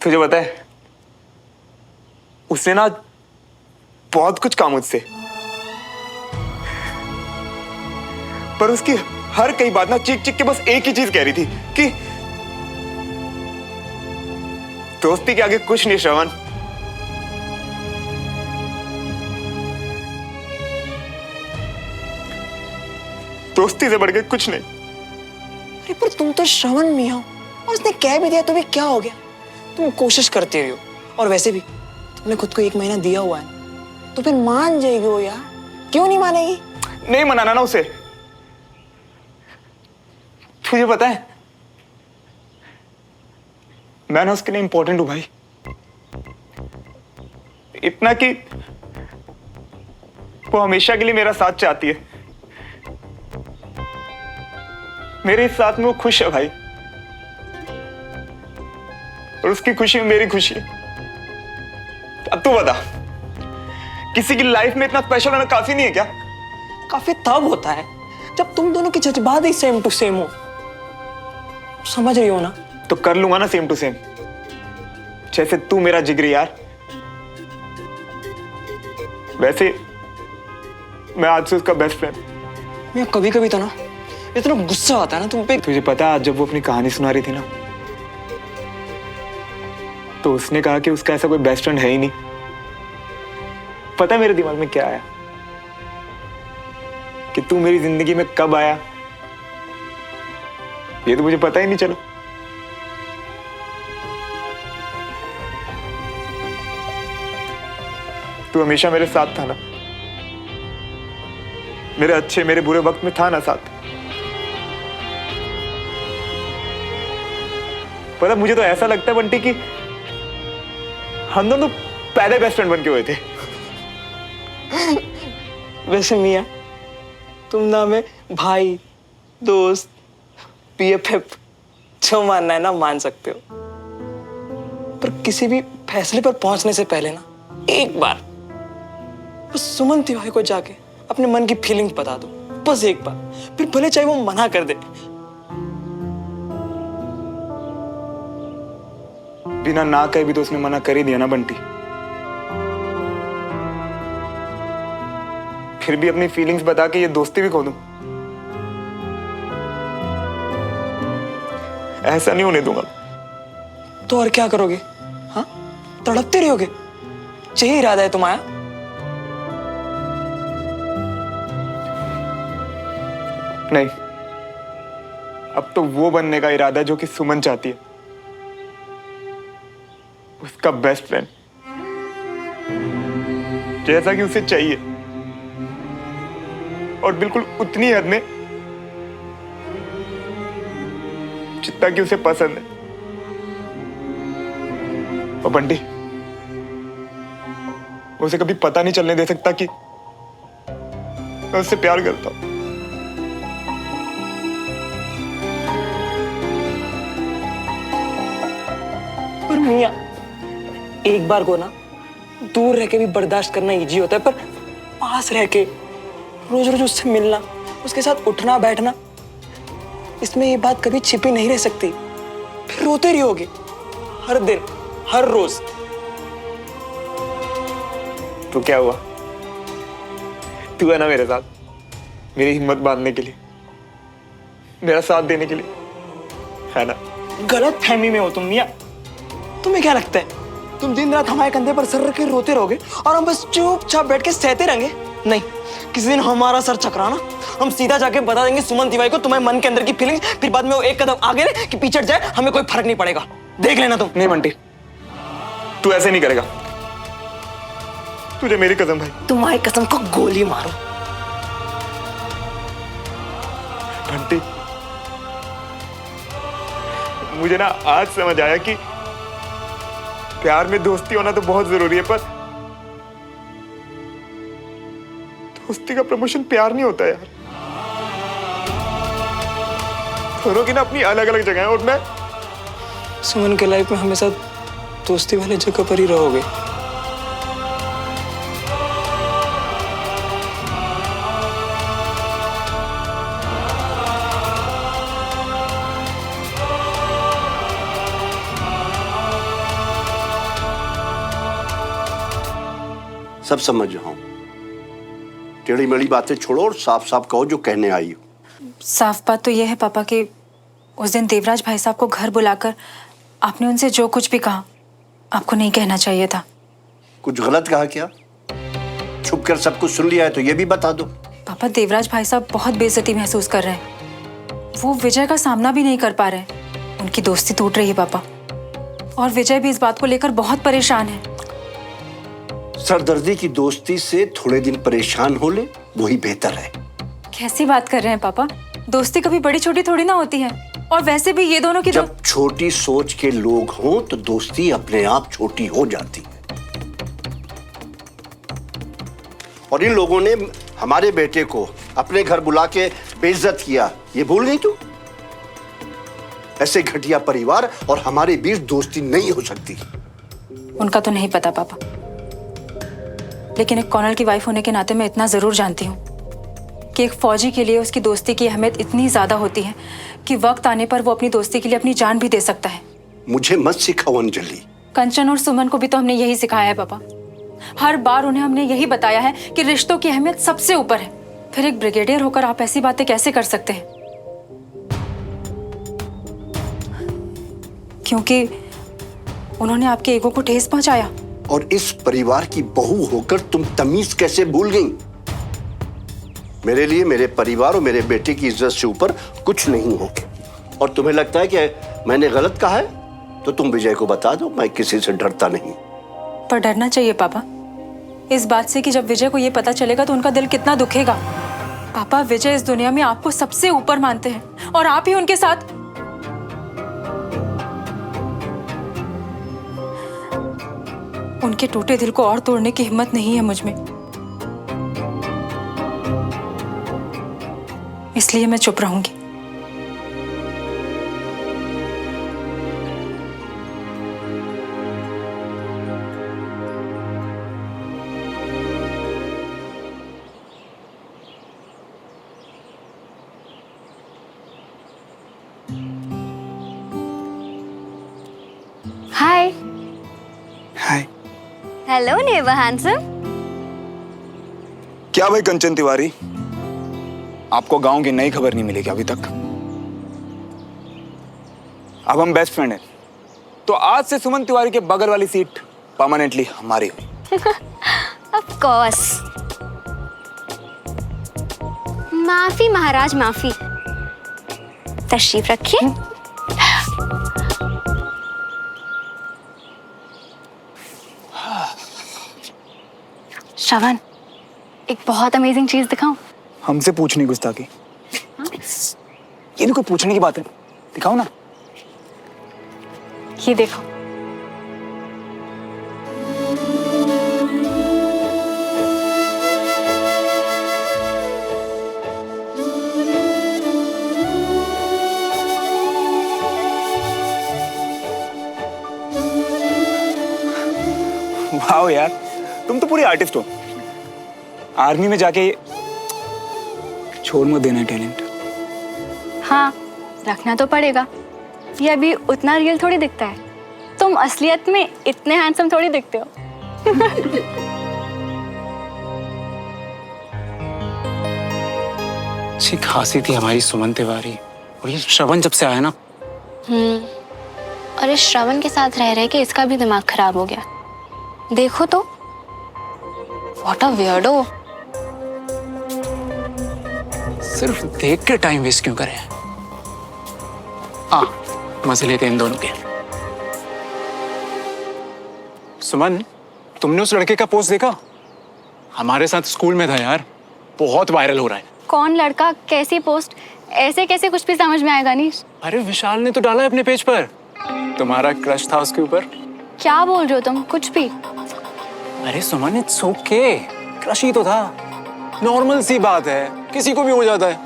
तुझे पता है उसने ना बहुत कुछ कहा मुझसे, पर उसकी हर कई बात ना चीख चीख के बस एक ही चीज कह रही थी कि दोस्ती के आगे कुछ नहीं श्रवण। दोस्ती से बढ़ के कुछ नहीं। अरे पर तुम तो श्रवण मियां हो और उसने कह भी दिया तो भी क्या हो गया? तुम कोशिश करते रहो, और वैसे भी तुमने खुद को 1 महीना दिया हुआ है तो फिर मान जाएगी वो यार, क्यों नहीं मानेगी? नहीं मनाना ना उसे। तुझे पता है मैं ना उसके लिए इंपॉर्टेंट हूं भाई, इतना कि वो हमेशा के लिए मेरा साथ चाहती है। मेरे साथ में वो खुश है भाई, और उसकी खुशी में मेरी खुशी है। अब तू बता, किसी की लाइफ में इतना स्पेशल होना काफी नहीं है क्या? काफी तब होता है जब तुम दोनों की जज्बात ही सेम टू सेम हो। समझ रही हो ना? तो कर लूंगा ना सेम टू सेम, जैसे तू मेरा जिगरी यार, वैसे मैं आज से उसका बेस्ट फ्रेंड। मैं कभी कभी तो ना इतना गुस्सा आता है ना तुम पे। तुझे पता है आज जब वो अपनी कहानी सुना रही थी ना, तो उसने कहा कि उसका ऐसा कोई बेस्ट फ्रेंड है ही नहीं। पता है मेरे दिमाग में क्या आया? कि तू मेरी जिंदगी में कब आया ये तो मुझे पता ही नहीं चला। तू हमेशा मेरे साथ था ना, मेरे अच्छे मेरे बुरे वक्त में था ना साथ। पता मुझे तो ऐसा लगता है बंटी कि हम दोनों पहले बेस्ट फ्रेंड बन के हुए थे। वैसे मियां तुम ना हमें भाई, दोस्त, BFF जो मानना है ना मान सकते हो, पर किसी भी फैसले पर पहुंचने से पहले ना एक बार बस सुमन तिवारी को जाके अपने मन की फीलिंग्स बता दो, बस एक बार, फिर भले चाहे वो मना कर दे। बिना ना कहे भी तो उसने मना कर ही दिया ना बंटी। फिर भी अपनी फीलिंग्स बता के ये दोस्ती भी खो दूं? ऐसा नहीं होने दूंगा। तो और क्या करोगे? हाँ, तड़पते रहोगे? यही इरादा है तुम्हारा? नहीं, अब तो वो बनने का इरादा है जो कि सुमन चाहती है, उसका बेस्ट फ्रेंड, जैसा कि उसे चाहिए, और बिल्कुल उतनी हद में जितना कि उसे पसंद है। और बंटी, उसे कभी पता नहीं चलने दे सकता कि मैं उससे प्यार करता हूं। पर मियां एक बार को ना दूर रह के भी बर्दाश्त करना इजी होता है, पर पास रह के रोज रोज उससे मिलना, उसके साथ उठना बैठना, इसमें ये बात कभी छिपी नहीं रह सकती। फिर रोते रहोगे हर दिन हर रोज। तो क्या हुआ? तू है ना मेरे साथ, मेरी हिम्मत बांधने के लिए, मेरा साथ देने के लिए, है ना? गलत फहमी में हो तुम मियां। तुम्हें क्या लगता है तुम दिन रात हमारे कंधे पर सर रख के रोते रहोगे और हम बस चुपचाप बैठ के सहते रहेंगे? नहीं, किसी दिन हमारा सर चकराना, हम सीधा जाके बता देंगे सुमन तिवारी को तुम्हारे मन के अंदर की फीलिंग्स, फिर बाद में वो एक कदम आगे रहे कि पीछे हट जाए, हमें कोई फर्क नहीं पड़ेगा। देख लेना तुम। नहीं बंटी, तू ऐसे नहीं करेगा। तुझे मेरी कसम भाई। तुम्हारी कसम को गोली मारो। बंटी, मुझे ना आज समझ आया कि प्यार में दोस्ती होना तो बहुत जरूरी है, पर दोस्ती का प्रमोशन प्यार नहीं होता यार। दोनों की ना अपनी अलग अलग जगह है, और मैं सुमन के लाइफ में हमेशा दोस्ती वाले जगह पर ही रहोगे। सब समझ रहा हूँ। टेढ़ी मेढ़ी बातें छोड़ो और साफ साफ कहो जो कहने आई हो। साफ बात तो यह है पापा कि उस दिन देवराज भाई साहब को घर बुलाकर आपने उनसे जो कुछ भी कहा आपको नहीं कहना चाहिए था। कुछ गलत कहा क्या? छुप कर सब कुछ सुन लिया है तो ये भी बता दो। पापा देवराज भाई साहब बहुत बेइज्जती महसूस कर रहे हैं। वो विजय का सामना भी नहीं कर पा रहे हैं। उनकी दोस्ती टूट रही है पापा, और विजय भी इस बात को लेकर बहुत परेशान है। सरदर्दी की दोस्ती से थोड़े दिन परेशान हो ले, वही बेहतर है। कैसी बात कर रहे हैं पापा? दोस्ती कभी बड़ी छोटी थोड़ी ना होती है, और वैसे भी ये दोनों की जब छोटी सोच के लोग हों तो दोस्ती अपने आप छोटी हो जाती है। और इन लोगों ने हमारे बेटे को अपने घर बुला के बेइज्जत किया, ये भूल गई तू? ऐसे घटिया परिवार और हमारे बीच दोस्ती नहीं हो सकती। उनका तो नहीं पता पापा, लेकिन एक कर्नल की वाइफ होने के नाते मैं इतना जरूर जानती हूँ कि एक फौजी के लिए उसकी दोस्ती की अहमियत इतनी ज्यादा होती है कि वक्त आने पर वो अपनी दोस्ती के लिए अपनी जान भी दे सकता है। मुझे मत सिखाओ अंजलि। कंचन और सुमन को भी तो हमने यही सिखाया है पापा। हर बार उन्हें हमने यही बताया है कि रिश्तों की अहमियत सबसे ऊपर है। फिर एक ब्रिगेडियर होकर आप ऐसी बातें कैसे कर सकते हैं? क्योंकि उन्होंने आपके ईगो को ठेस पहुंचाया। और इस परिवार की बहू होकर तुम तमीज कैसे भूल गई? मेरे लिए मेरे परिवार और मेरे बेटे की इज्जत से ऊपर कुछ नहीं हो। और तुम्हें लगता है कि मैंने गलत कहा है तो तुम विजय को बता दो, मैं किसी से डरता नहीं। पर डरना चाहिए पापा, इस बात से कि जब विजय को ये पता चलेगा तो उनका दिल कितना दुखेगा। पापा, विजय इस दुनिया में आपको सबसे ऊपर मानते हैं और आप ही उनके साथ। उनके टूटे दिल को और तोड़ने की हिम्मत नहीं है मुझ में, इसलिए मैं चुप रहूंगी। Hi. Hi. Hello never handsome. क्या भाई कंचन तिवारी, आपको गांव की नई खबर नहीं मिली क्या अभी तक? अब हम बेस्ट फ्रेंड हैं, तो आज से सुमन तिवारी के बगल वाली सीट परमानेंटली हमारी हुई। Of course. माफी महाराज माफी। तशरीफ रखिए। श्रवण, एक बहुत अमेजिंग चीज दिखाऊं? हमसे पूछनी गुस्ताखी? ये भी कोई पूछने की बात है? दिखाओ ना। ये देखो। वाह यार, तुम तो पूरी आर्टिस्ट हो। आर्मी में जाके छोड़ मत देना टैलेंट। हाँ, रखना तो पड़ेगा। ये अभी उतना रियल थोड़ी दिखता है। तुम असलियत में इतने हैंडसम थोड़ी दिखते हो। अच्छी खासी थी हमारी सुमन तिवारी, और ये श्रवण जब से आया ना। और इस श्रवण के साथ रह रहे के इसका भी दिमाग खराब हो गया। देखो तो, व्हाट अ वियर्डो। सिर्फ देख के टाइम वेस्ट क्यों करें? मजे लेते इन दोनों के। सुमन, तुमने उस लड़के का पोस्ट देखा? हमारे साथ स्कूल में था यार, बहुत वायरल हो रहा है। कौन लड़का, कैसी पोस्ट? ऐसे कैसे कुछ भी समझ में आएगा नहीं। अरे विशाल ने तो डाला है अपने पेज पर, तुम्हारा क्रश था उसके ऊपर। क्या बोल रहे हो तुम? कुछ भी। अरे सुमन, इट्स ओके, क्रश ही तो था, नॉर्मल सी बात है, किसी को भी हो जाता है,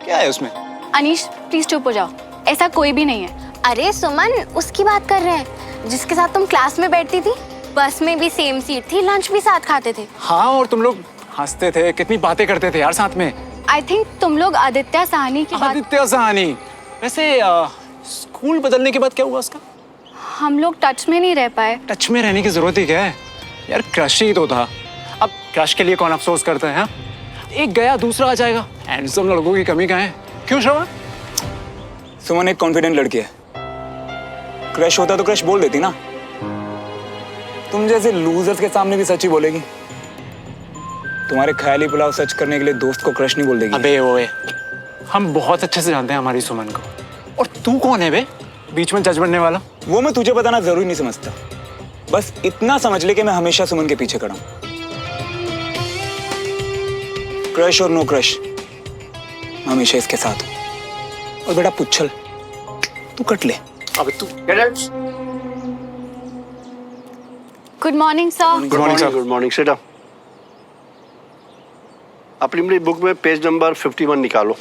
क्या है उसमें? अनीश प्लीज चुप हो जाओ, ऐसा कोई भी नहीं है। अरे सुमन, उसकी बात कर रहे हैं जिसके साथ तुम क्लास में बैठती थी, बस में भी सेम सीट थी, लंच भी साथ खाते थे। हाँ, और तुम लोग हंसते थे, कितनी बातें करते थे यार साथ में। आई थिंक तुम लोग आदित्य साहनी की बात। आदित्य साहनी? वैसे स्कूल बदलने के बाद क्या हुआ उसका? हम लोग टच में नहीं रह पाए। टच में रहने की जरूरत ही क्या है यार, क्रश ही तो था। अब क्रश के लिए कौन अफसोस करता है? हाँ? एक गया दूसरा आ जाएगा। हैंडसम लड़कों की कमी कहाँ है? क्यों श्रवण? सुमन एक कॉन्फिडेंट लड़की है। क्रश होता तो क्रश बोल देती ना। तुम जैसे लूजर्स के सामने भी सच ही बोलेगी। तुम्हारे ख्याली पुलाव सच करने के लिए दोस्त को क्रश नहीं बोल देगी। अबे ओए, हम बहुत अच्छे से जानते हैं हमारी सुमन को। और तू कौन है बे, बीच में जज बनने वाला? वो मैं तुझे बताना जरूरी नहीं समझता। बस इतना समझ ले कि मैं हमेशा सुमन के पीछे खड़ा हूं। क्रश और नो क्रश, मैं हमेशा इसके साथ हूं। और बेटा पुच्छल, तू कट ले। अबे तू good morning sir. Good morning, good morning. Sit down. अपनी बुक में पेज नंबर 51 निकालो।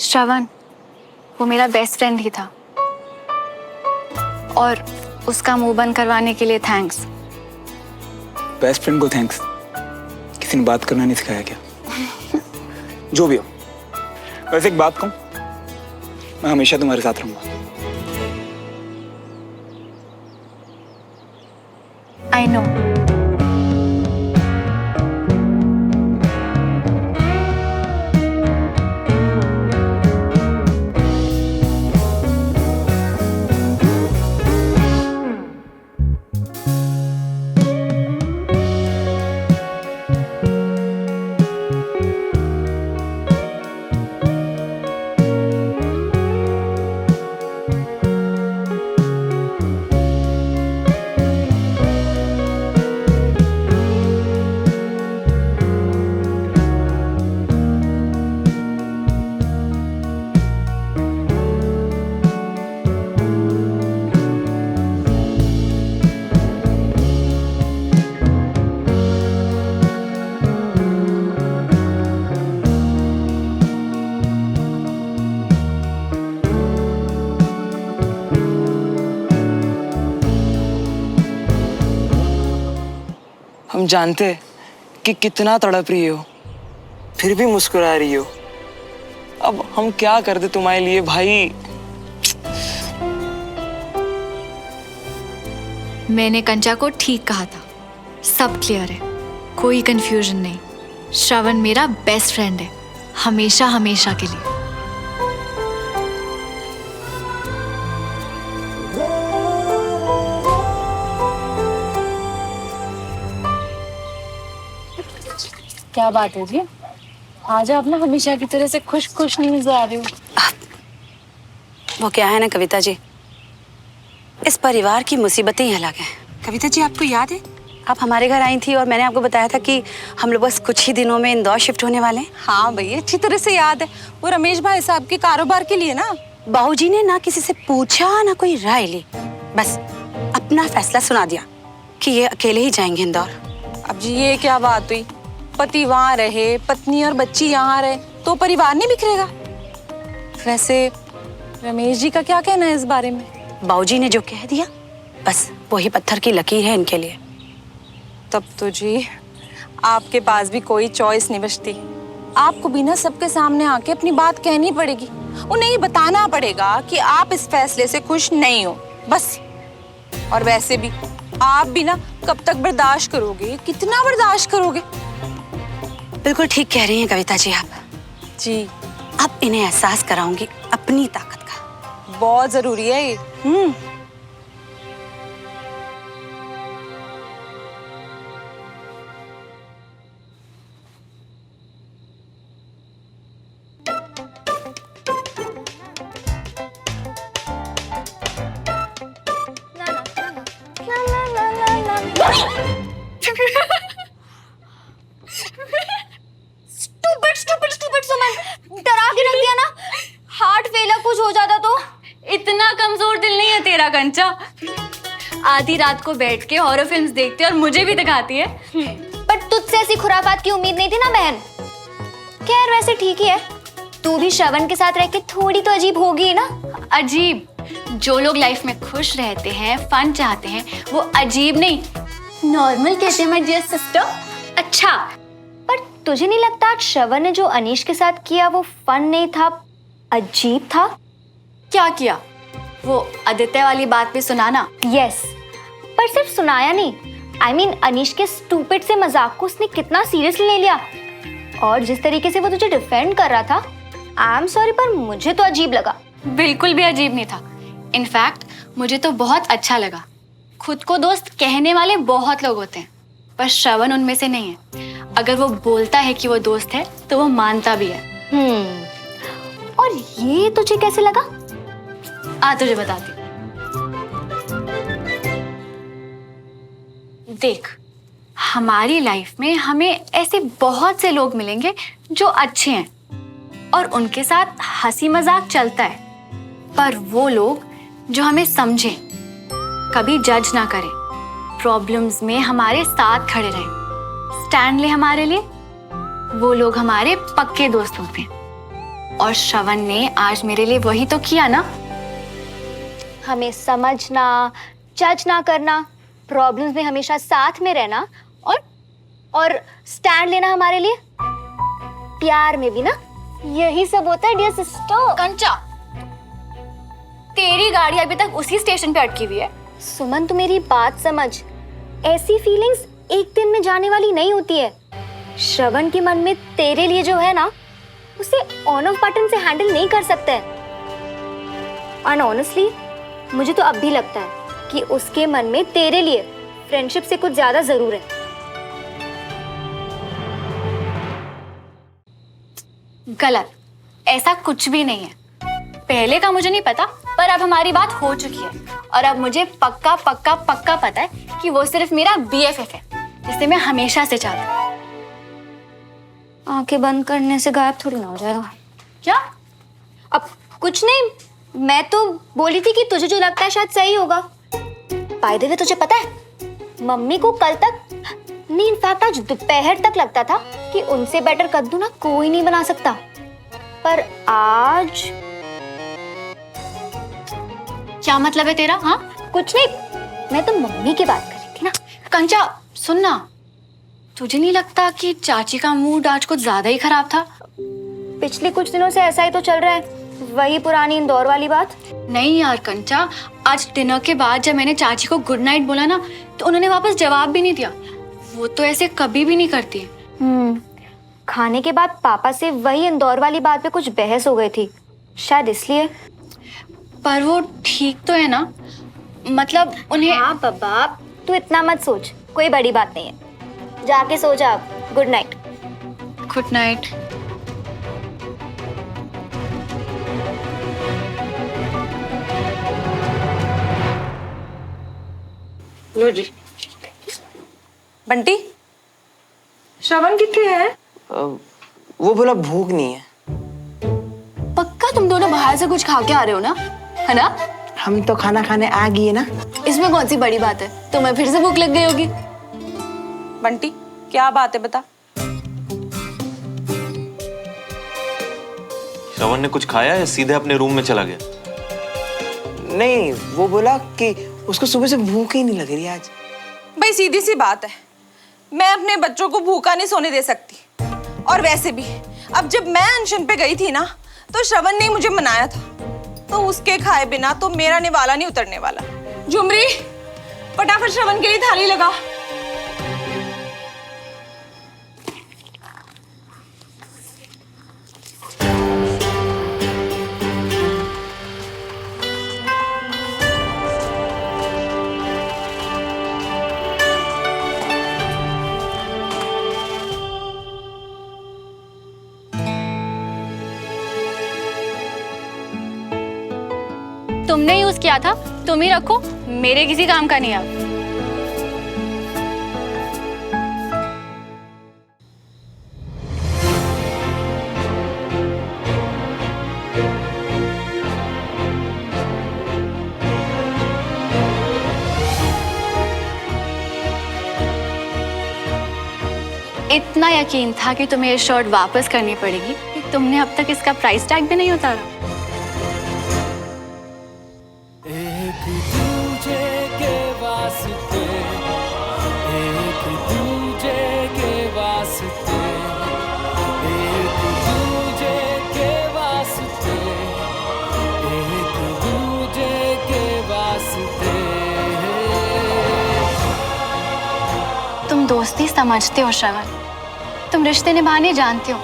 श्रवण, वो मेरा बेस्ट फ्रेंड ही था और उसका मुंह बंद करवाने के लिए थैंक्स। बेस्ट फ्रेंड को थैंक्स? किसी ने बात करना नहीं सिखाया क्या? जो भी हो, वैसे एक बात कहूं, मैं हमेशा तुम्हारे साथ रहूंगा। I know. हम जानते हैं कि कितना तड़प रही हो, फिर भी मुस्कुरा रही हो। अब हम क्या कर दे तुम्हारे लिए भाई। मैंने कंचा को ठीक कहा था। सब क्लियर है, कोई कंफ्यूजन नहीं। श्रवण मेरा बेस्ट फ्रेंड है, हमेशा हमेशा के लिए। क्या बात है जी, आज आप ना हमेशा की तरह से खुश खुश नहीं नजर आ रही हो। वो क्या है ना कविता जी, इस परिवार की मुसीबतें ही अलग हैं। कविता जी, आपको याद है आप हमारे घर आई थी और मैंने आपको बताया था कि हम लोग बस कुछ ही दिनों में इंदौर शिफ्ट होने वाले हैं। हाँ भैया, अच्छी तरह से याद है। वो रमेश भाई साहब के कारोबार के लिए ना। बाबूजी ने ना किसी से पूछा ना कोई राय ली, बस अपना फैसला सुना दिया कि ये अकेले ही जाएंगे इंदौर। अब जी ये क्या बात हुई? पति वहाँ रहे, पत्नी और बच्ची यहाँ रहे, तो परिवार नहीं बिखरेगा? वैसे रमेश जी का क्या कहना है इस बारे में? बाबूजी ने जो कह दिया बस वही पत्थर की लकीर है इनके लिए। तब तो जी आपके पास भी कोई चॉइस नहीं बचती। आपको भी ना सबके सामने आके अपनी बात कहनी पड़ेगी। उन्हें ये बताना पड़ेगा कि आप इस फैसले से खुश नहीं हो, बस। और वैसे भी आप भी ना कब तक बर्दाश्त करोगे, कितना बर्दाश्त करोगे? बिल्कुल ठीक कह रही हैं कविता जी आप। जी, अब इन्हें एहसास कराऊंगी अपनी ताकत का। बहुत जरूरी है ये। स्टूपिड सुमन, डरा के रख दिया ना। हार्ट फेलर कुछ हो जाता तो? इतना कमजोर दिल नहीं है तेरा कंचा। आधी रात को बैठ के हॉरर फिल्म्स देखती है और मुझे भी दिखाती है। पर तुझसे ऐसी खुराफात की उम्मीद नहीं थी ना बहन। खैर वैसे ठीक ही है, तू भी श्रवण के साथ रह के थोड़ी तो अजीब होगी ना। अजीब? जो लोग लाइफ में खुश रहते हैं, फन चाहते हैं, वो अजीब नहीं, नॉर्मल कहते हैं माय डियर सिस्टर। अच्छा, पर तुझे नहीं लगता आज श्रवण ने जो अनीश के साथ किया वो फन नहीं था, अजीब था? क्या किया? वो आदित्य वाली बात भी सुनाना। यस, पर सिर्फ सुनाया नहीं, I mean, अनीश के स्टूपिड से मजाक को उसने कितना सीरियसली ले लिया, और जिस तरीके से वो तुझे डिफेंड कर रहा था, आई एम सॉरी पर मुझे तो अजीब लगा। बिल्कुल भी अजीब नहीं था, इनफैक्ट मुझे तो बहुत अच्छा लगा। खुद को दोस्त कहने वाले बहुत लोग होते हैं, पर श्रवण उनमें से नहीं है। अगर वो बोलता है कि वो दोस्त है तो वो मानता भी है। और ये तुझे कैसे लगा? तुझे बताती। देख, हमारी लाइफ में हमें ऐसे बहुत से लोग मिलेंगे जो अच्छे हैं और उनके साथ हंसी मजाक चलता है, पर वो लोग जो हमें समझें, कभी जज ना करें, प्रॉब्लम्स में हमारे साथ खड़े रहें, स्टैंड ले हमारे लिए, वो लोग हमारे पक्के दोस्त होते हैं। और श्रवण ने आज मेरे लिए वही तो किया ना। हमें समझना, जज ना करना, प्रॉब्लम्स में हमेशा साथ में रहना और स्टैंड लेना हमारे लिए। प्यार में भी ना यही सब होता है डियर सिस्टर। कंचा, तेरी गाड़ी अभी तक उसी स्टेशन पे अटकी हुई है। सुमन, तू मेरी बात समझ, ऐसी फीलिंग्स एक दिन में जाने वाली नहीं होती है। श्रवण के मन में तेरे लिए जो है ना, उसे ऑन ऑफ बटन से हैंडल नहीं कर सकते हैं। और ऑनेस्टली मुझे तो अब भी लगता है कि उसके मन में तेरे लिए फ्रेंडशिप से कुछ ज्यादा जरूर है। गलत, ऐसा कुछ भी नहीं है। पहले का मुझे नहीं पता, पर अब हमारी बात हो चुकी है और अब मुझे पक्का पक्का पक्का पता है कि वो सिर्फ मेरा BFF है, जिसे मैं हमेशा से चाहती हूँ। आंखें बंद करने से गायब थोड़ी ना हो जाएगा। क्या? अब कुछ नहीं, मैं तो बोली थी कि तुझे जो लगता है शायद सही होगा। बाय द वे, तुझे पता है मम्मी को कल तक नहीं, इनफैक्ट आज दोपहर तक लगता था कि उनसे बेटर कद्दू ना कोई नहीं बना सकता, पर आज क्या मतलब है तेरा? हाँ, कुछ नहीं, मैं तो मम्मी की बात कर रही थी ना। कंचा सुनना, तुझे नहीं लगता कि चाची का मूड आज कुछ ज्यादा ही खराब था? पिछले कुछ दिनों से ऐसा ही तो चल रहा है, वही पुरानी इंदौर वाली बात। नहीं यार कंचा, आज डिनर के बाद जब मैंने चाची को गुड नाइट बोला ना, तो उन्होंने वापस जवाब भी नहीं दिया। वो तो ऐसे कभी भी नहीं करती है। खाने के बाद पापा से वही इंदौर वाली बात पे कुछ बहस हो गई थी, शायद इसलिए। पर वो ठीक तो है ना? मतलब उन्हें। हाँ बाबा, तू इतना मत सोच, कोई बड़ी बात नहीं है। जाके सो जा अब। Good night. Good night. लो जी। बंटी, श्रवण कितने है? वो बोला भूख नहीं है। पक्का तुम दोनों बाहर से कुछ खा के आ रहे हो ना, है ना? हम तो खाना खाने आ गए ना। इसमें कौन सी बड़ी बात है? तुम्हें फिर से भूख लग गई होगी। बंटी, क्या बात है बता। श्रवण ने कुछ खाया या सीधे अपने रूम में चला गया? नहीं, वो बोला कि उसको सुबह से भूख ही नहीं लग रही आज। भाई सीधी सी बात है, मैं अपने बच्चों को भूखा नहीं सोने दे सकती। और वैसे भी अब जब मैं अनशन पे गई थी ना, तो श्रवण ने मुझे मनाया था, तो उसके खाए बिना तो मेरा निवाला नहीं उतरने वाला। झुमरी, फटाफट श्रवण के लिए थाली लगा। तुमने यूज किया था, तुम ही रखो, मेरे किसी काम का नहीं है अब। इतना यकीन था कि तुम्हें ये शर्ट वापस करनी पड़ेगी कि तुमने अब तक इसका प्राइस टैग भी नहीं उतारा। दोस्ती समझते हो श्रवण, तुम रिश्ते निभाने जानते हो,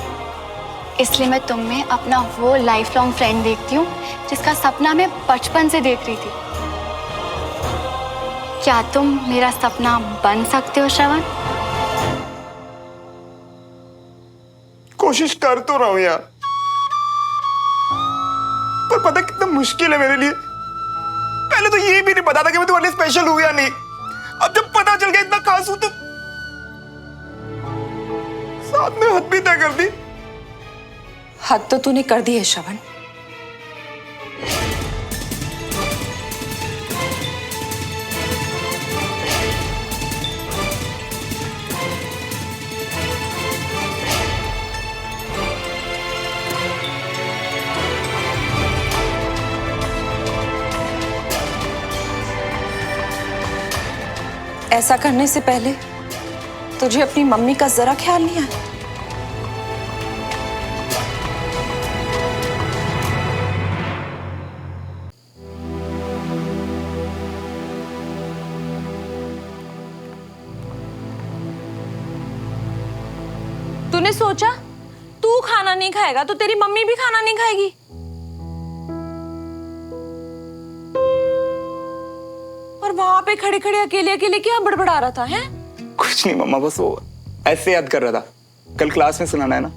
इसलिए मैं तुम में अपना वो लाइफ लॉन्ग फ्रेंड देखती हूँ जिसका सपना मैं बचपन से देख रही थी। क्या तुम मेरा सपना बन सकते हो श्रवण? कोशिश कर तो रहा हूं यार, पर पता कितना मुश्किल है मेरे लिए। पहले तो ये भी नहीं पता था कि मैं तुम्हारे लिए स्पेशल हूं या नहीं। अब जब पता चल गया इतना खास हूं तो साथ में हद भी तय कर दी। हद तो तूने कर दी है श्रवण। ऐसा करने से पहले तुझे अपनी मम्मी का जरा ख्याल नहीं आया? तूने सोचा तू खाना नहीं खाएगा तो तेरी मम्मी भी खाना नहीं खाएगी? और वहां पे खड़े खड़े अकेले अकेले क्या बड़बड़ा रहा था है? कुछ नहीं मम्मा, बस वो ऐसे याद कर रहा था, कल क्लास में सुनाना है ना।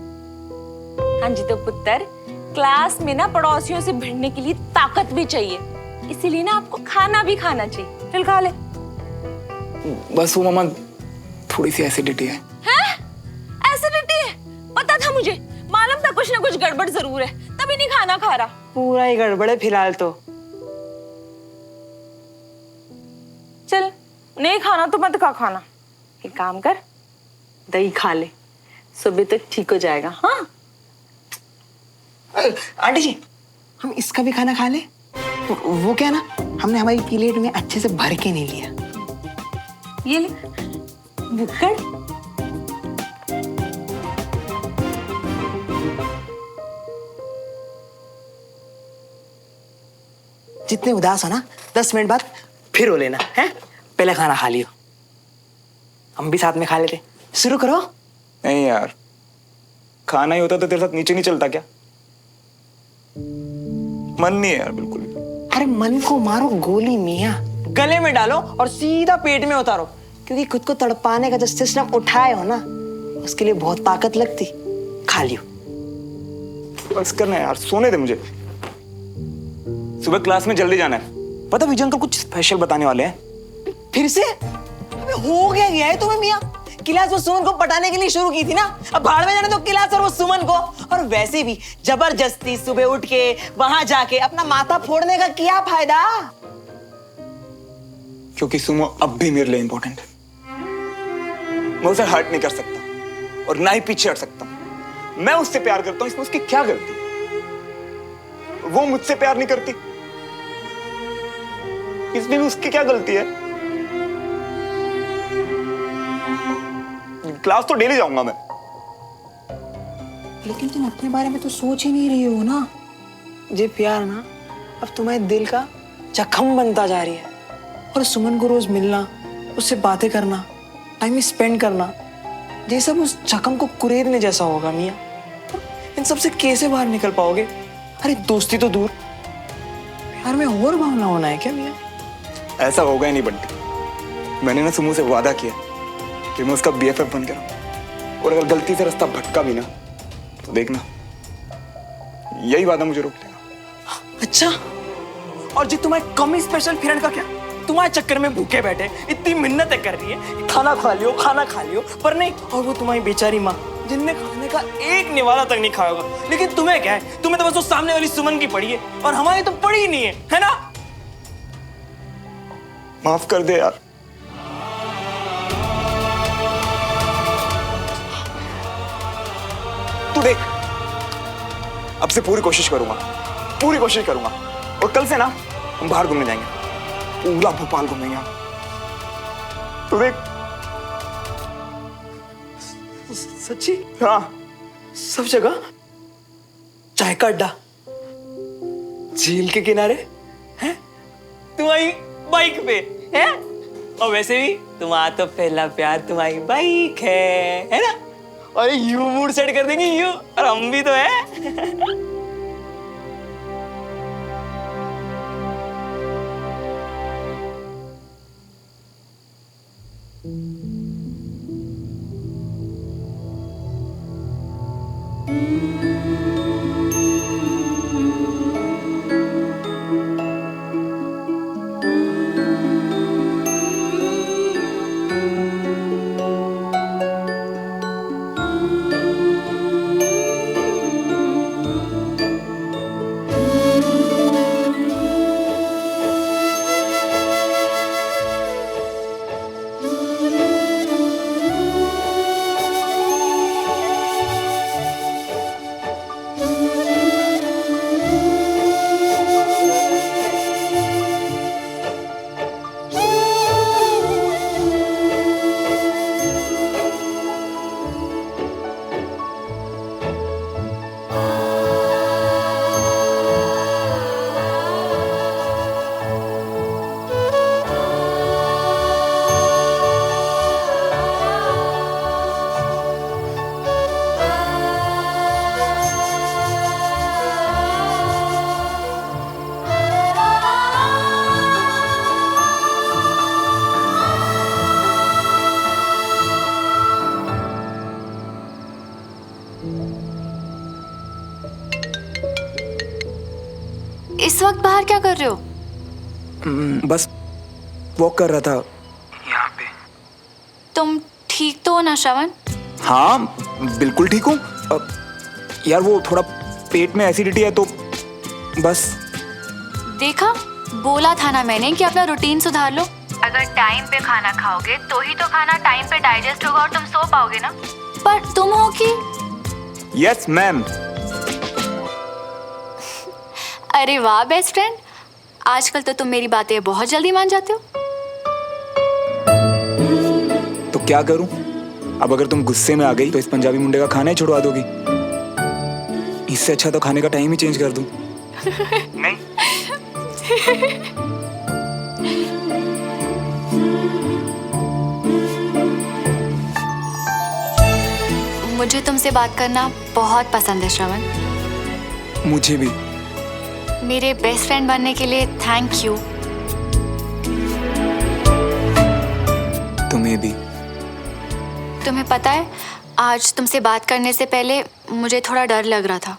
हाँ जी, तो पुत्र क्लास में ना पड़ोसियों से भिड़ने के लिए ताकत भी चाहिए, इसीलिए ना आपको खाना भी खाना चाहिए। चल खा ले। बस वो मम्मा थोड़ी सी एसिडिटी है। एसिडिटी है? पता था मुझे, मालूम था कुछ ना कुछ गड़बड़ जरूर है, तभी नहीं खाना खा रहा। पूरा ही गड़बड़ है फिलहाल तो। चल नहीं खाना तो मत खा खाना, एक काम कर दही खा ले, सुबह तक ठीक हो जाएगा। हाँ आंटी जी, हम इसका भी खाना खा ले। वो क्या ना, हमने हमारी प्लेट में अच्छे से भर के नहीं लिया। ये ले भुक्कड़। जितने उदास हो ना 10 मिनट बाद फिर हो लेना है। पहले खाना खा लियो, हम भी साथ में खा लेते। शुरू करो। नहीं यार, खाना ही होता तो तेरे साथ नीचे नहीं चलता क्या? मन नहीं है यार बिल्कुल। अरे मन को मारो गोली मियाँ, गले में डालो और सीधा पेट में उतारो, क्योंकि खुद को तड़पाने का जो सिस्टम उठाए हो ना, उसके लिए बहुत ताकत लगती। खा लियो। बस करना यार, सोने दे मुझे। सुबह क्लास में जल्दी जाना है। पता विजय अंकल कुछ स्पेशल बताने वाले हैं। फिर से? अबे हो गया है तुम्हें मियाँ। क्लास वो सुमन को पटाने के लिए शुरू की थी ना, अब भाड़ में जाने दो क्लास और वो सुमन को। और वैसे भी जबरदस्ती सुबह उठ के वहां जाके अपना माथा फोड़ने का क्या फायदा? क्योंकि सुमो अब भी मेरे लिए इंपॉर्टेंट है। मैं उसे हर्ट नहीं कर सकता और ना ही पीछे हट सकता। मैं उससे प्यार करता हूं, इसमें उसकी क्या गलती? वो मुझसे प्यार नहीं करती, इसमें भी उसकी क्या गलती है? क्लास तो डेली जाऊंगा मैं। लेकिन तुम अपने बारे में तो सोच ही नहीं रही हो ना। ये प्यार ना अब तुम्हारे दिल का जख्म बनता जा रही है। और सुमन को रोज मिलना, उससे बातें करना, टाइम स्पेंड करना, ये सब उस जख्म को कुरेदने जैसा होगा मियाँ। इन सबसे कैसे बाहर निकल पाओगे? अरे दोस्ती तो दूर, प्यार में और भावना होना है क्या मियाँ? ऐसा होगा ही नहीं बंटी। मैंने ना सुमो से वादा किया कि मैं उसका BFF बन के रहूं, और अगर गलती से रास्ता भटका भी ना तो देखना, यही वादा मुझे रोक लेगा। अच्छा, और जी तुम्हारे कमी स्पेशल फ्रेंड का क्या? तुम्हारे चक्कर में भूखे बैठे इतनी मिन्नतें कर रही है, खाना खा लियो खाना खा लियो, पर नहीं। और वो तुम्हारी बेचारी माँ जिनने खाने का एक निवाला तक नहीं खाया होगा। लेकिन तुम्हें क्या है, तुम्हें तो बस वो सामने वाली सुमन की पड़ी है, और हमारी तो पड़ी ही नहीं है ना? माफ कर दे यार। तू देख, अब से पूरी कोशिश करूंगा, और कल से ना हम बाहर घूमने जाएंगे, पूरा भोपाल घूमेंगे हम। तू देख। सच्ची? हाँ, सब जगह चाय का अड्डा, झील के किनारे, हैं तुम्हारी बाइक पे, हैं और वैसे भी तुम्हारा तो पहला प्यार तुम्हारी बाइक है ना? और यू मूड सेट कर देंगे यू, और हम भी तो है। इस वक्त बाहर क्या कर रहे हो? बस वॉक कर रहा था यहाँ पे। तुम ठीक तो हो ना श्रवण? हाँ बिल्कुल ठीक हूँ। यार वो थोड़ा पेट में एसिडिटी है तो बस। देखा, बोला था ना मैंने कि अपना रूटीन सुधार लो। अगर टाइम पे खाना खाओगे तो ही तो खाना टाइम पे डाइजेस्ट होगा और तुम सो पाओगे ना। पर तुम हो कि? Yes ma'am. अरे वाह बेस्ट फ्रेंड, आजकल तो तुम मेरी बातें बहुत जल्दी मान जाते हो। तो क्या करूं? अब अगर तुम गुस्से में आ गई तो इस पंजाबी मुंडे का खाना ही छुड़वा दोगी। इससे अच्छा तो खाने का टाइम ही चेंज कर दूं। नहीं। मुझे तुमसे बात करना बहुत पसंद है श्रवण। मुझे भी। मेरे बेस्ट फ्रेंड बनने के लिए थैंक यू। तुम्हें भी। तुम्हें पता है, आज तुमसे बात करने से पहले मुझे थोड़ा डर लग रहा था।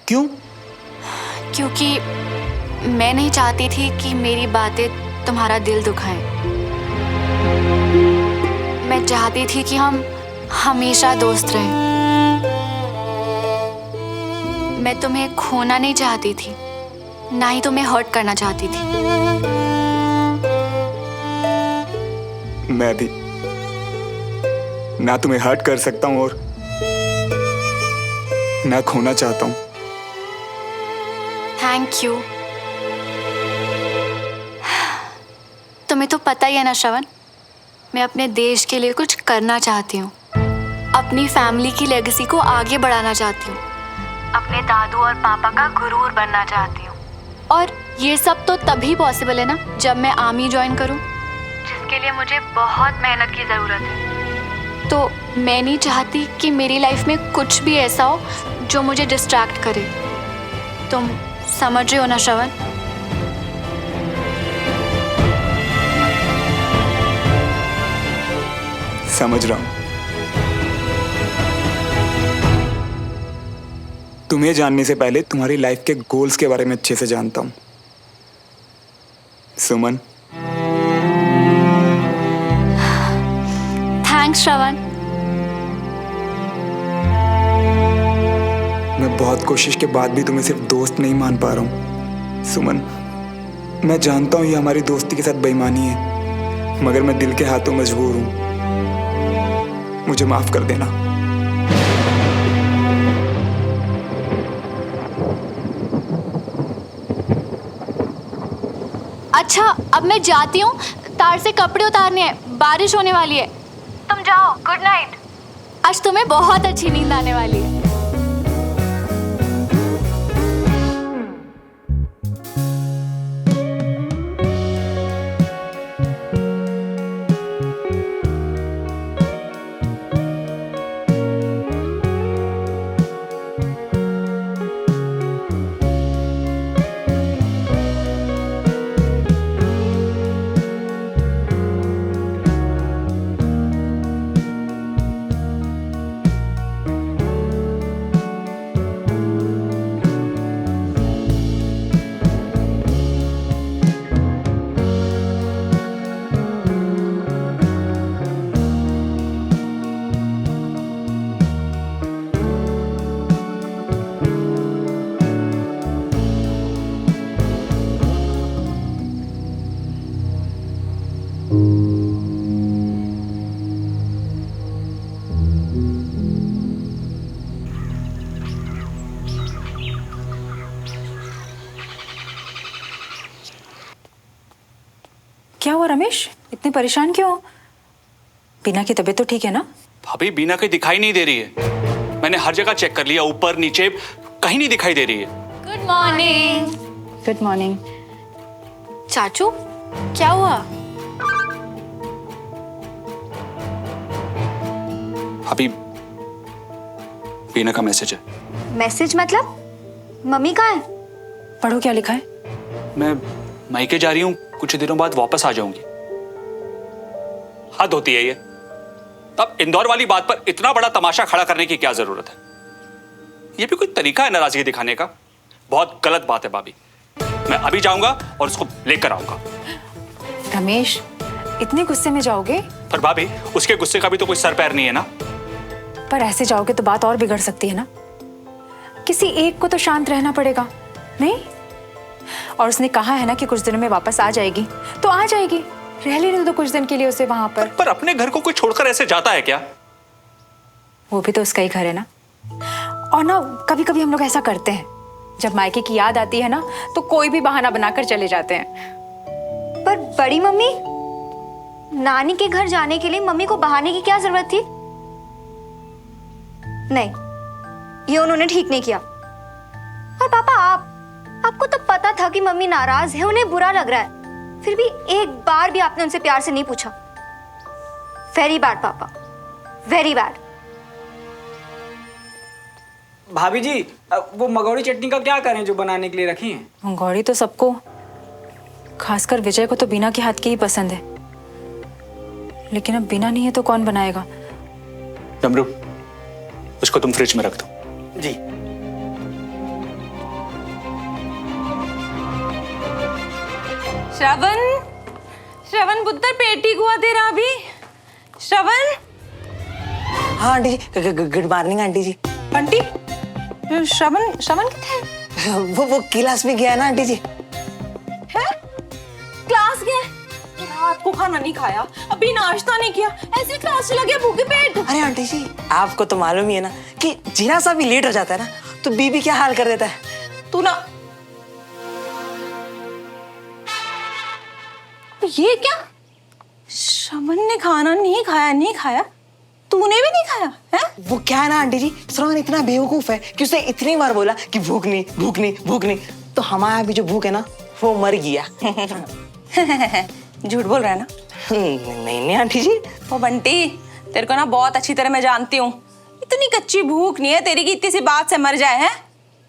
क्यों? क्योंकि मैं नहीं चाहती थी कि मेरी बातें तुम्हारा दिल दुखाएं। मैं चाहती थी कि हम हमेशा दोस्त रहें। मैं तुम्हें खोना नहीं चाहती थी, ना ही तुम्हें हर्ट करना चाहती थी। मैं भी ना तुम्हें हर्ट कर सकता हूं और ना खोना चाहता हूं। Thank you. तुम्हें तो पता ही है ना श्रवण, मैं अपने देश के लिए कुछ करना चाहती हूँ। अपनी फैमिली की लेगेसी को आगे बढ़ाना चाहती हूँ। अपने दादू और पापा का गुरूर बनना चाहती हूँ। और ये सब तो तभी पॉसिबल है ना जब मैं आर्मी ज्वाइन करूँ, जिसके लिए मुझे बहुत मेहनत की ज़रूरत है। तो मैं नहीं चाहती कि मेरी लाइफ में कुछ भी ऐसा हो जो मुझे डिस्ट्रैक्ट करे। तुम समझ रहे हो ना श्रवण? समझ रहा हूं। तुम्हें जानने से पहले तुम्हारी लाइफ के गोल्स के बारे में अच्छे से जानता हूं सुमन। थैंक्स श्रवण। मैं बहुत कोशिश के बाद भी तुम्हें सिर्फ दोस्त नहीं मान पा रहा हूं सुमन। मैं जानता हूं ये हमारी दोस्ती के साथ बेईमानी है, मगर मैं दिल के हाथों मजबूर हूं। मुझे माफ कर देना। अच्छा, अब मैं जाती हूँ, तार से कपड़े उतारने हैं, बारिश होने वाली है। तुम जाओ, गुड नाइट। आज तुम्हें बहुत अच्छी नींद आने वाली है। क्या हुआ रमेश, इतने परेशान क्यों हो? बीना की तबीयत तो ठीक है ना? भाभी बीना कहीं दिखाई नहीं दे रही है। मैंने हर जगह चेक कर लिया, ऊपर नीचे, कहीं नहीं दिखाई दे रही है। Good morning. Good morning. चाचू क्या हुआ? भाभी बीना का मैसेज है। मैसेज मतलब? मम्मी कहाँ है? पढ़ो क्या लिखा है। मैं मायके जा रही हूँ, कुछ दिनों बाद वापस आ जाऊंगी। हद होती है ये। तब इंदौर वाली बात पर इतना बड़ा तमाशा खड़ा करने की क्या जरूरत है? ये भी कोई तरीका है नाराजगी दिखाने का? बहुत गलत बात है भाभी। मैं अभी जाऊंगा और उसको लेकर आऊंगा। रमेश, इतने गुस्से में जाओगे? पर भाभी उसके गुस्से का भी तो कोई सर पैर नहीं है ना। पर ऐसे जाओगे तो बात और बिगड़ सकती है ना। किसी एक को तो शांत रहना पड़ेगा, नहीं? और उसने कहा है ना कि कुछ दिनों में वापस आ जाएगी, तो आ जाएगी। रह लेने दो कुछ दिन के लिए उसे वहां पर। अपने घर को कोई छोड़कर ऐसे जाता है क्या? वो भी तो उसका ही घर है ना। और ना कभी कभी हम लोग ऐसा करते हैं, जब मायके की याद आती है ना तो कोई भी बहाना बनाकर चले जाते हैं। पर बड़ी मम्मी, नानी के घर जाने के लिए मम्मी को बहाने की क्या जरूरत थी? नहीं, ये उन्होंने ठीक नहीं किया। और पापा, आपको तो पता था कि मम्मी नाराज है, उन्हें बुरा लग रहा है, फिर भी एक बार भी आपने उनसे प्यार से नहीं पूछा। वेरी बैड पापा, वेरी बैड। भाभी जी, वो मगौड़ी चटनी का क्या करें जो बनाने के लिए रखी है? मंगौड़ी तो सबको, खासकर विजय को तो बीना के हाथ की ही पसंद है। लेकिन अब बीना नहीं है तो कौन बनाएगा? डमरू, उसको तुम फ्रिज में रख दो। जी। श्रवण, श्रवण पुत्र पेटी हुआ तेरा अभी। श्रवण। हाँ आंटी जी, गुड मॉर्निंग आंटी जी। आंटी, श्रवण, श्रवण कितने है? वो क्लास में गया है ना आंटी जी। है? क्लास गया? रात को खाना नहीं खाया, अभी नाश्ता नहीं किया, ऐसे क्लास चला गया भूखे पेट। अरे आंटी जी, आपको तो मालूम ही है ना कि जीना सा भी लेट हो जाता है ना तो बीबी क्या हाल कर देता है। तू ना, ये क्या? श्रवण ने खाना नहीं खाया, तूने भी नहीं खाया है? वो क्या है ना आंटी जी, श्रवण इतना बेवकूफ है कि उसने इतनी बार बोला कि भूख नहीं भूख नहीं भूख नहीं, तो हमारा भी जो भूख है ना वो मर गया। झूठ बोल रहा है ना? नहीं आंटी जी। ओ बंटी, तेरे को ना बहुत अच्छी तरह मैं जानती हूँ, इतनी कच्ची भूख नहीं है तेरी की इतनी सी बात से मर जाए। है?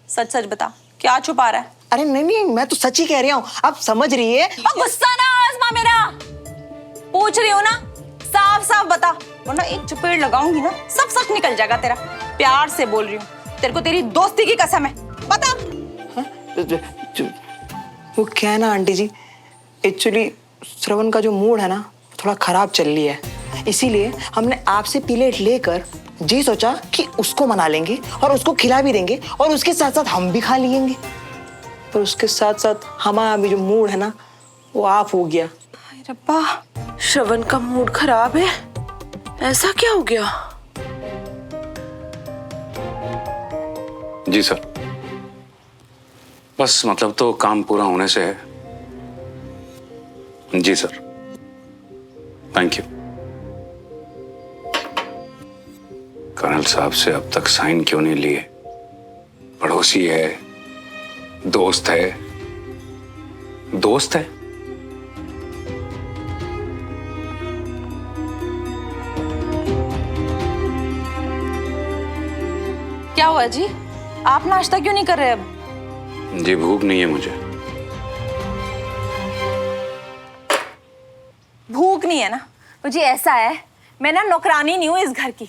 सच सच बता, क्या छुपा रहा है? अरे नहीं, मैं तो सच ही कह रही हूँ, आप समझ रही है। गुस्सा ना आजमा मेरा, पूछ रही हो ना, साफ साफ बता, वरना एक चपेट लगाऊंगी ना सब सच निकल जाएगा तेरा। प्यार से बोल रही हूँ, तेरे को तेरी दोस्ती की कसम है, बता। वो क्या है ना आंटी जी, एक्चुअली श्रवण का जो मूड है ना थोड़ा खराब चल रही है, इसीलिए हमने आपसे प्लेट लेकर जी सोचा कि उसको मना लेंगे और उसको खिला भी देंगे और उसके साथ साथ हम भी खा लेंगे। पर उसके साथ साथ हमारा भी जो मूड है ना वो ऑफ हो गया। रब्बा, श्रवण का मूड खराब है, ऐसा क्या हो गया? जी सर, बस मतलब तो काम पूरा होने से है। जी सर, थैंक यू। कर्नल साहब से अब तक साइन क्यों नहीं लिए? पड़ोसी है, दोस्त है, दोस्त है। क्या हुआ जी, आप नाश्ता क्यों नहीं कर रहे अब? जी भूख नहीं है मुझे। भूख नहीं है ना? मुझे ऐसा है, मैं ना नौकरानी नहीं हूँ इस घर की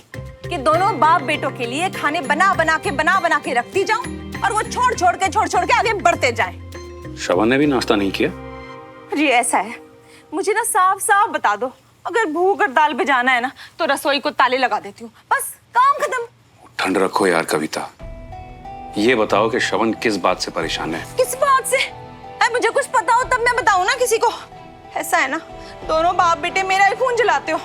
कि दोनों बाप बेटों के लिए खाने बना बना के रखती जाऊं और वो छोड़ छोड़ के आगे बढ़ते जाएं। श्रवण ने भी नाश्ता नहीं किया? जी ऐसा है, मुझे ना साफ साफ बता दो, अगर भूख और दाल पे जाना है ना तो रसोई को ताले लगा देती हूँ, बस काम खत्म। ठंड रखो यार कविता, ये बताओ कि श्रवण किस बात से परेशान है? किस बात से? मुझे कुछ पता हो तब मैं बताऊं ना किसी को। ऐसा है ना, दोनों बाप बेटे मेरा ही खून जलाते हो।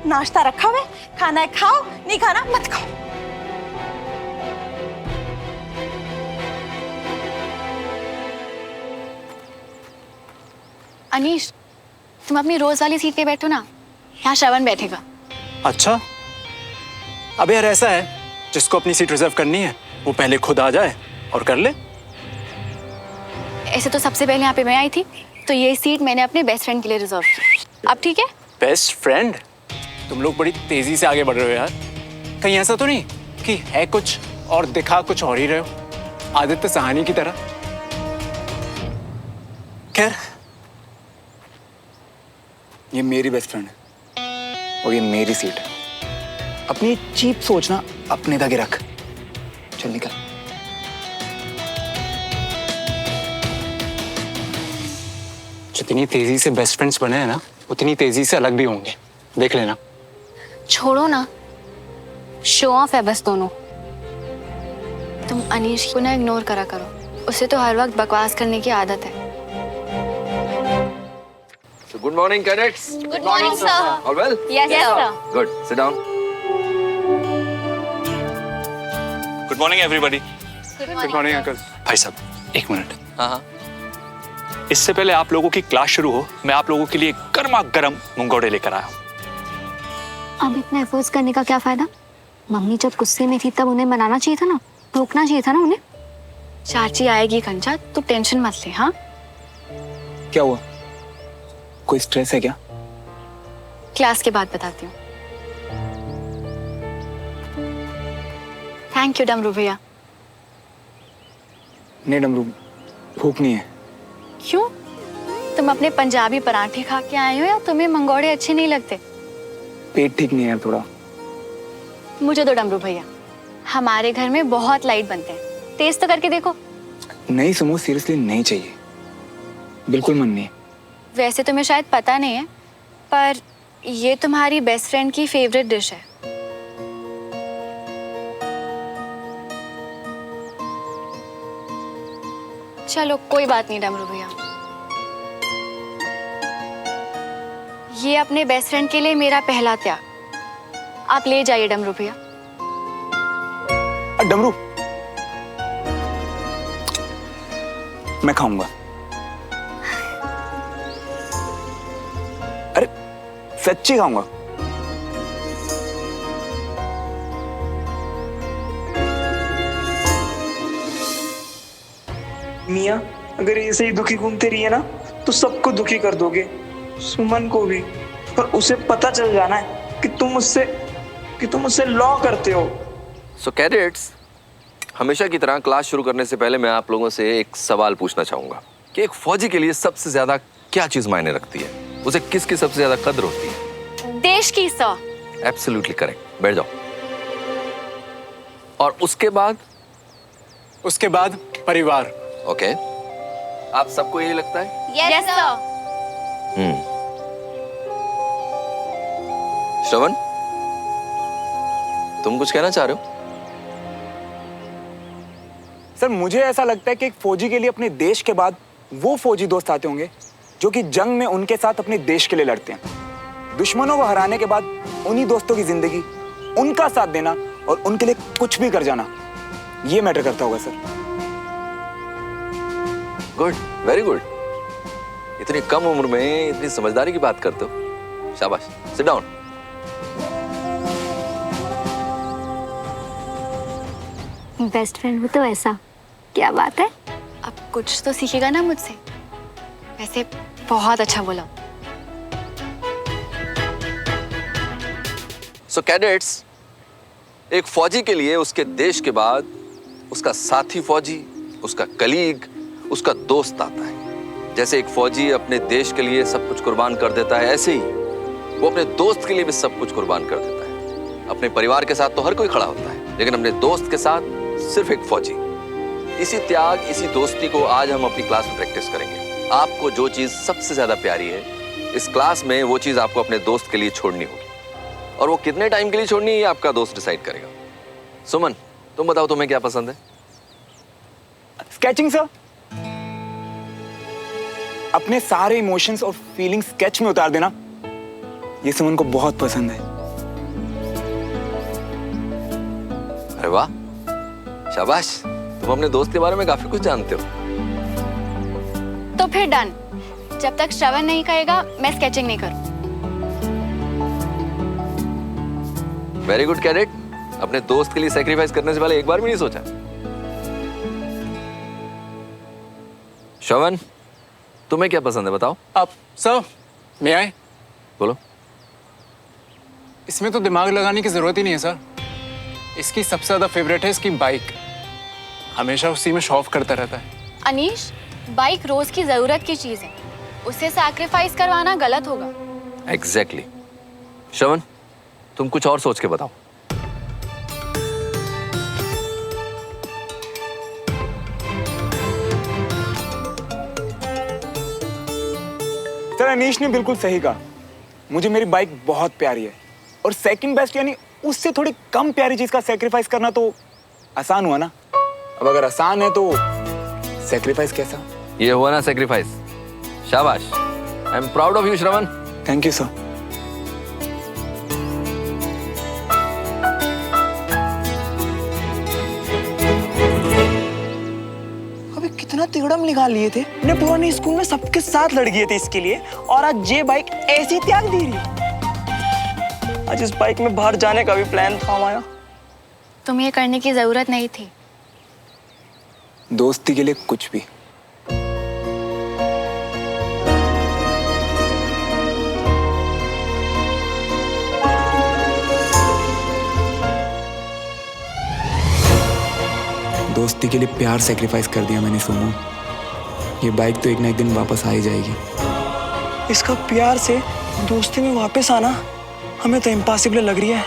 नाश्ता रखा हुआ है, खाना है खाओ, नहीं खाना मत खाओ। अनीश, तुम अपनी रोज वाली सीट पे बैठो ना, यहाँ श्रवण बैठेगा। अच्छा, अब यार ऐसा है, जिसको अपनी सीट रिजर्व करनी है वो पहले खुद आ जाए और कर ले। ऐसे तो सबसे पहले यहाँ पे मैं आई थी, तो ये सीट मैंने अपने बेस्ट फ्रेंड के लिए रिजर्व की। अब ठीक है? Best friend? तुम लोग बड़ी तेजी से आगे बढ़ रहे हो यार। कहीं ऐसा तो नहीं कि है कुछ और दिखा कुछ और ही रहे हो, आदित्य सहानी की तरह? खैर, ये मेरी बेस्ट फ्रेंड है और ये मेरी सीट है। अपनी चीप सोचना अपने तक ही रख। चल निकल। जितनी तेजी से बेस्ट फ्रेंड्स बने हैं ना, उतनी तेजी से अलग भी होंगे, देख लेना। छोड़ो ना, शो ऑफ है बस दोनों। तुम अनीश को ना इग्नोर करा करो, उसे तो हर वक्त बकवास करने की आदत है। So good morning, cadets. Good morning, sir. All well? Yes, sir. Good. Sit down. Good morning everybody. Good morning uncle. भाई साहब, एक मिनट। हाँ। इससे पहले आप लोगों की क्लास शुरू हो, मैं आप लोगों के लिए गर्मा गर्म मुंगौड़े लेकर आया हूँ। अब इतना एफर्ट्स करने का क्या फायदा? मम्मी जब गुस्से में थी तब उन्हें मनाना चाहिए था ना, रोकना चाहिए था ना उन्हें। चाची आएगी कंचा, तू टेंशन मत ले। हाँ, क्या हुआ? कोई स्ट्रेस है क्या? क्लास के बाद बताती हूँ। थैंक यू डमरू भैया। नहीं डमरू, भूख नहीं है। क्यों? तुम अपने पंजाबी पराठे खा के आए हो या तुम्हें मंगोड़े अच्छे नहीं लगते? पेट ठीक नहीं है यार थोड़ा। मुझे दो डमरू भैया, हमारे घर में बहुत लाइट बनते हैं, टेस्ट तो करके देखो। नहीं सुमो, सीरियसली नहीं चाहिए, बिल्कुल मन नहीं। वैसे तुम्हें शायद पता नहीं है, पर ये तुम्हारी बेस्ट फ्रेंड की फेवरेट डिश है। चलो कोई बात नहीं डमरू भैया, ये अपने बेस्ट फ्रेंड के लिए मेरा पहला त्याग। आप ले जाइए डमरू भैया। डमरू, मैं खाऊंगा। अरे सच्ची खाऊंगा। मियाँ, अगर ऐसे ही दुखी घूमते रहिए ना तो सबको दुखी कर दोगे, सुमन को भी। पर उसे पता चल जाना है कि तुम मुझसे लॉ करते हो। So cadets, हमेशा की तरह क्लास शुरू करने से पहले मैं आप लोगों से एक सवाल पूछना चाहूंगा कि एक फौजी के लिए सबसे ज्यादा क्या चीज मायने रखती है? उसे किसकी सबसे ज्यादा कद्र होती है? देश की सर। Absolutely correct. बैठ जाओ। और उसके बाद? उसके बाद परिवार। ओके, आप सबको यही लगता है? Yes sir. श्रवण, तुम कुछ कहना चाह रहे हो? सर मुझे ऐसा लगता है कि एक फौजी के लिए अपने देश के बाद वो फौजी दोस्त आते होंगे जो कि जंग में उनके साथ अपने देश के लिए लड़ते हैं। दुश्मनों को हराने के बाद उन्हीं दोस्तों की जिंदगी, उनका साथ देना और उनके लिए कुछ भी कर जाना, ये मैटर करता होगा सर। Good, very good. इतनी कम उम्र में इतनी समझदारी की बात करते हो, शाबाश। Sit down. बेस्ट फ्रेंड हो तो ऐसा, क्या बात है? अब कुछ तो सीखेगा ना मुझसे। वैसे बहुत अच्छा बोला। सो कैडेट्स, एक फौजी के लिए उसके देश के बाद उसका साथी फौजी, उसका कलीग, उसका दोस्त आता है। जैसे एक फौजी अपने देश के लिए सब कुछ कुर्बान कर देता है, ऐसे ही वो अपने दोस्त के लिए भी सब कुछ कुर्बान कर देता है। अपने परिवार के साथ तो हर कोई खड़ा होता है, लेकिन अपने दोस्त के साथ सिर्फ एक फौजी। इसी त्याग, इसी दोस्ती को आज हम अपनी क्लास में प्रैक्टिस करेंगे। आपको जो चीज सबसे ज्यादा प्यारी है इस क्लास में, वो चीज आपको अपने दोस्त के लिए छोड़नी होगी, और वो कितने टाइम के लिए छोड़नी है ये आपका दोस्त डिसाइड करेगा। सुमन, तुम बताओ तुम्हें क्या पसंद है? Sketching sir. अपने सारे इमोशंस और फीलिंग्स स्केच में उतार देना, ये सुमन को बहुत पसंद है। अरे वाह, शाबाश, तुम अपने दोस्त के बारे में काफी कुछ जानते हो। तो फिर डन, जब तक श्रवण नहीं कहेगा मैं स्केचिंग नहीं करूँ। Very good cadet. अपने दोस्त के लिए सैक्रिफाइस करने से पहले एक बार भी नहीं सोचा। श्रवण, तुम्हें क्या पसंद है बताओ। अब सर मैं आए। बोलो। इसमें तो दिमाग लगाने की जरूरत ही नहीं है सर। इसकी सबसे ज्यादा फेवरेट है इसकी बाइक। हमेशा उसी में शो ऑफ करता रहता है। अनीश, बाइक रोज की जरूरत की चीज है, उसे सैक्रिफाइस करवाना गलत होगा। एग्जैक्टली। श्रवण, तुम कुछ और सोच के बताओ। सर अनीश ने बिल्कुल सही कहा। मुझे मेरी बाइक बहुत प्यारी है और सेकंड बेस्ट यानी उससे थोड़ी कम प्यारी चीज का सैक्रिफाइस करना तो आसान हुआ ना। अब अगर आसान है तो सैक्रिफाइस कैसा? ये हुआ ना सैक्रिफाइस। शाबाश। I am proud of you Shravan. Thank you sir. अबे कितना तिगड़म निकाल लिए थे। ने पुराने स्कूल में सबके साथ लड़ गए थे इसके लिए, और आज ये बाइक ऐसी त्याग दे रही। आज इस बाइक में बाहर जाने का भी प्लान था हमारा। तुम्हें ये करने की जरूरत नहीं थी। दोस्ती के लिए कुछ भी। दोस्ती के लिए प्यार सैक्रिफाइस कर दिया मैंने सोनू। ये बाइक तो एक ना एक दिन वापस आ ही जाएगी। इसका प्यार से दोस्ती में वापस आना हमें तो इम्पॉसिबल लग रही है।